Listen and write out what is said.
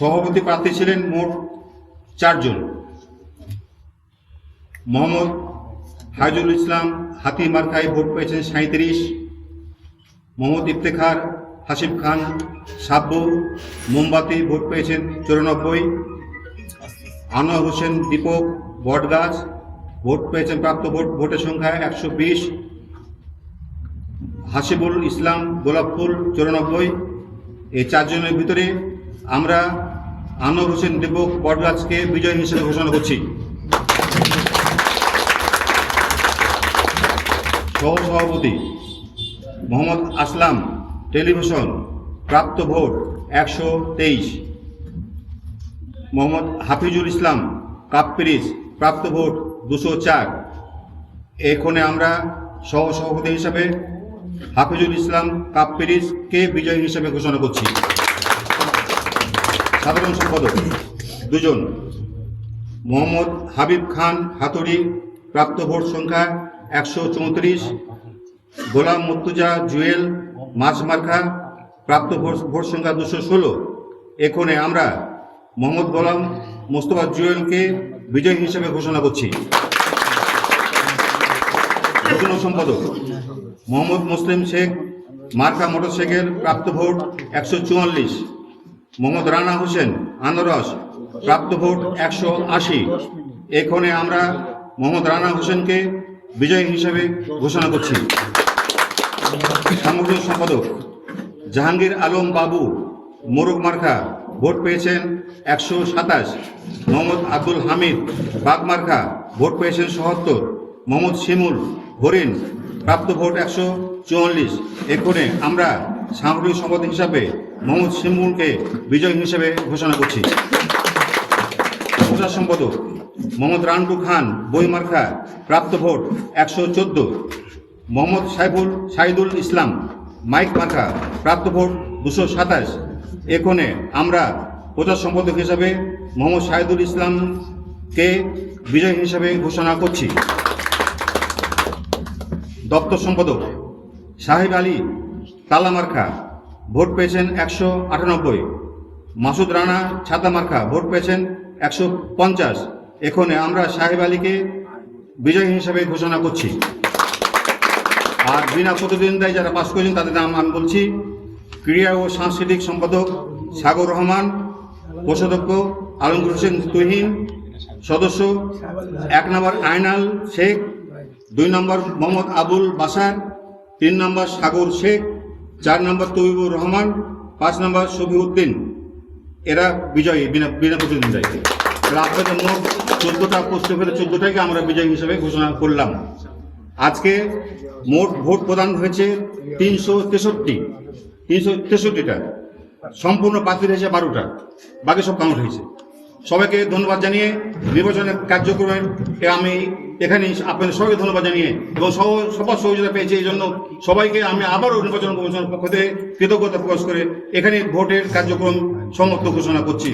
সভাপতি প্রার্থী ছিলেন মোট 4 জন। মোহাম্মদ হাইজুল ইসলাম হাতি মার্কায় ভোট পেয়েছেন 37। মোহাম্মদ ইফতেখার হাসিব খান সাব্বু মোমবাতি ভোট পেয়েছেন 94। আনোয়ার হোসেন দীপক বটগাছ ভোট পেয়েছেন প্রাপ্ত ভোটের সংখ্যা 120। হাসিবুল ইসলাম গোলাপফুল 94। এই 4 জনের ভিতরে আমরা আনোয়ার হোসেন দীপক বটগাছকে বিজয়ী হিসেবে ঘোষণা করছি। সহসভাপতি মোহাম্মদ আসলাম টেলিভিশন প্রাপ্ত ভোট 123। মোহাম্মদ হাফিজুল ইসলাম কাপ পিরিজ প্রাপ্ত ভোট 204। এখানে আমরা সহসভাপতি হিসাবে হাফিজুল ইসলাম কাপ পিরিজকে বিজয়ী হিসেবে ঘোষণা করছি। সাধারণ সম্পাদক 2 জন, মোহাম্মদ হাবিব খান হাতুড়ি প্রাপ্ত ভোট সংখ্যা 134। গোলাম মুর্তুজা জুয়েল মাছমার্কা প্রাপ্ত ভোট সংখ্যা 216। এখানে আমরা মোহাম্মদ গোলাম মোস্তফা জুয়েলকে বিজয়ী হিসেবে ঘোষণা করছি। যুগ্ম সম্পাদক মোহাম্মদ মুসলিম শেখ মার্কা মোটরসাইকেল প্রাপ্ত ভোট 144। মোহাম্মদ রানা হোসেন আনারস প্রাপ্ত ভোট 180। এখানে আমরা মোহাম্মদ রানা হোসেনকে বিজয়ী হিসেবে ঘোষণা করছি। সাংগঠনিক সম্পাদক জাহাঙ্গীর আলম বাবু মোরগ মার্কা ভোট পেয়েছেন 127। মোহাম্মদ আব্দুল হামিদ বাগ মার্কা ভোট পেয়েছেন 77। মোহাম্মদ শিমুল হরিণ প্রাপ্ত ভোট 144। এখানে আমরা সাংগঠনিক সম্পাদক হিসাবে মোহাম্মদ শিমুলকে বিজয়ী হিসেবে ঘোষণা করছি। প্রচার সম্পাদক মোহাম্মদ রান্টু খান বই মার্কা প্রাপ্ত ভোট 114। মোহাম্মদ সাইদুল ইসলাম মাইক মার্কা প্রাপ্ত ভোট 227। এখানে আমরা প্রচার সম্পাদক হিসাবে মোহাম্মদ সাইদুল ইসলামকে বিজয়ী হিসাবে ঘোষণা করছি। দপ্তর সম্পাদক সাহেব আলী তালা মার্কা ভোট পেয়েছেন 198। মাসুদ রানা ছাতা মার্কা ভোট পেয়েছেন 150। এখানে আমরা সাহেব আলীকে বিজয়ী হিসাবে ঘোষণা করছি। আর বিনা প্রতিদ্বন্দ্বিতায় যারা পাশ করেছেন তাদের নাম আমি বলছি। ক্রীড়া ও সাংস্কৃতিক সম্পাদক সাগর রহমান, কোষাধ্যক্ষ আলমগীর হোসেন তুহিন, সদস্য 1 নম্বর আয়নাল শেখ, 2 নম্বর মোহাম্মদ আবুল বাসার, 3 নম্বর সাগর শেখ, 4 নম্বর তবিবুর রহমান, 5 নম্বর শফিউদ্দিন। এরা বিজয়ী বিনা প্রতিদ্বন্দ্বিতায়। আপনাদের মোট 14টা পোস্টে ফেলে 14টাকে আমরা বিজয়ী হিসেবে ঘোষণা করলাম। আজকে মোট ভোট প্রদান হয়েছে 363টা। সম্পূর্ণ বাতিল হয়েছে 12টা, বাকি সব কাউন্ট হয়েছে। সবাইকে ধন্যবাদ জানিয়ে নির্বাচনের কার্যক্রমের আমি এখানে আপনাদের সবাইকে ধন্যবাদ জানিয়ে এবং সবার সহযোগিতা পেয়েছি এই জন্য সবাইকে আমি আবারও নির্বাচন কমিশনের পক্ষ থেকে কৃতজ্ঞতা প্রকাশ করে এখানে ভোটের কার্যক্রম সমাপ্ত ঘোষণা করছি।